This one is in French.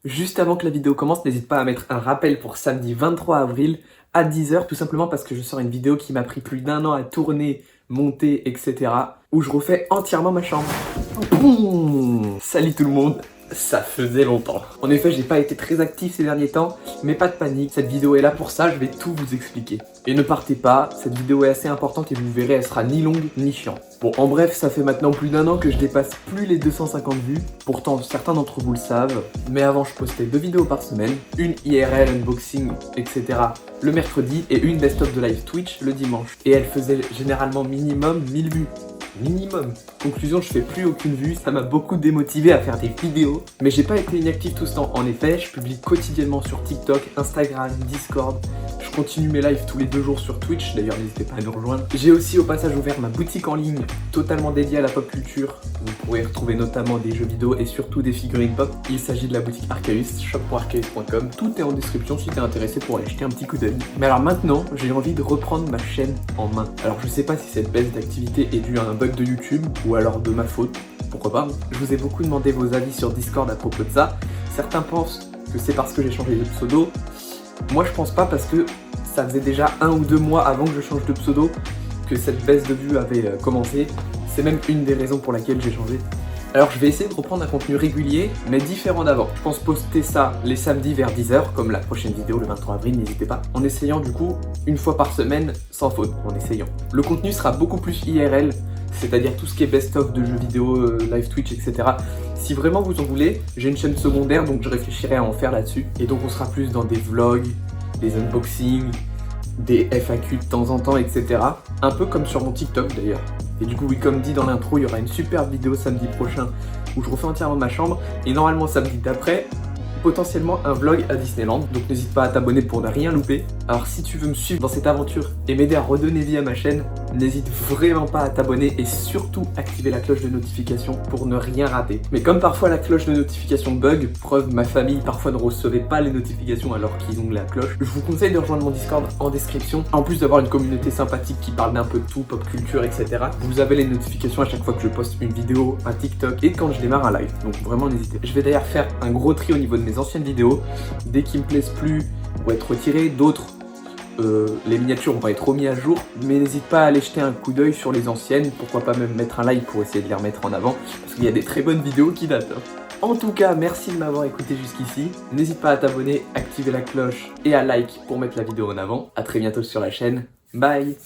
Juste avant que la vidéo commence, n'hésite pas à mettre un rappel pour samedi 23 avril à 10h, tout simplement parce que je sors une vidéo qui m'a pris plus d'1 an à tourner, monter, etc. où je refais entièrement ma chambre. Boum. Salut tout le monde, ça faisait longtemps. En effet, j'ai pas été très actif ces derniers temps, mais pas de panique, cette vidéo est là pour ça, je vais tout vous expliquer. Et ne partez pas, cette vidéo est assez importante et vous verrez, elle sera ni longue ni chiante. Bon, en bref, ça fait maintenant plus d'1 an que je dépasse plus les 250 vues, pourtant certains d'entre vous le savent, mais avant je postais 2 vidéos par semaine, une IRL, unboxing, etc. le mercredi et une best-of de live Twitch le dimanche. Et elle faisait généralement minimum 1000 vues. Minimum. Conclusion, je fais plus aucune vue, ça m'a beaucoup démotivé à faire des vidéos, mais j'ai pas été inactif tout ce temps. En effet, je publie quotidiennement sur TikTok, Instagram, Discord, je continue mes lives tous les 2 jours sur Twitch, d'ailleurs n'hésitez pas à nous rejoindre. J'ai aussi au passage ouvert ma boutique en ligne, totalement dédiée à la pop culture. Vous pourrez retrouver notamment des jeux vidéo et surtout des figurines pop. Il s'agit de la boutique Archaeus, shop.archaeus.com, tout est en description si t'es intéressé pour aller jeter un petit coup d'œil. Mais alors maintenant, j'ai envie de reprendre ma chaîne en main. Alors je sais pas si cette baisse d'activité est due à un bug de YouTube ou alors de ma faute, pourquoi pas. Je vous ai beaucoup demandé vos avis sur Discord à propos de ça. Certains pensent que c'est parce que j'ai changé de pseudo. Moi je pense pas parce que ça faisait déjà 1 ou 2 mois avant que je change de pseudo que cette baisse de vues avait commencé. C'est même une des raisons pour laquelle j'ai changé. Alors je vais essayer de reprendre un contenu régulier, mais différent d'avant. Je pense poster ça les samedis vers 10h, comme la prochaine vidéo le 23 avril, n'hésitez pas. En essayant du coup, une fois par semaine, sans faute, en essayant. Le contenu sera beaucoup plus IRL, c'est-à-dire tout ce qui est best-of de jeux vidéo, live Twitch, etc. Si vraiment vous en voulez, j'ai une chaîne secondaire, donc je réfléchirai à en faire là-dessus. Et donc on sera plus dans des vlogs, des unboxings, des FAQ de temps en temps, etc. Un peu comme sur mon TikTok d'ailleurs. Et du coup, oui, comme dit dans l'intro, il y aura une superbe vidéo samedi prochain où je refais entièrement ma chambre. Et normalement, samedi d'après, potentiellement un vlog à Disneyland. Donc n'hésite pas à t'abonner pour ne rien louper. Alors si tu veux me suivre dans cette aventure et m'aider à redonner vie à ma chaîne, n'hésite vraiment pas à t'abonner et surtout activer la cloche de notification pour ne rien rater. Mais comme parfois la cloche de notification bug, preuve ma famille parfois ne recevait pas les notifications alors qu'ils ont la cloche, je vous conseille de rejoindre mon Discord en description. En plus d'avoir une communauté sympathique qui parle d'un peu de tout, pop culture, etc. Vous avez les notifications à chaque fois que je poste une vidéo, un TikTok et quand je démarre un live. Donc vraiment n'hésitez pas. Je vais d'ailleurs faire un gros tri au niveau de mes anciennes vidéos. Dès qu'ils me plaisent plus ou être retirés, d'autres les miniatures vont pas être remis à jour, mais n'hésite pas à aller jeter un coup d'œil sur les anciennes, pourquoi pas même mettre un like pour essayer de les remettre en avant, parce qu'il y a des très bonnes vidéos qui datent. En tout cas, merci de m'avoir écouté jusqu'ici, n'hésite pas à t'abonner, activer la cloche et à like pour mettre la vidéo en avant. A très bientôt sur la chaîne, bye.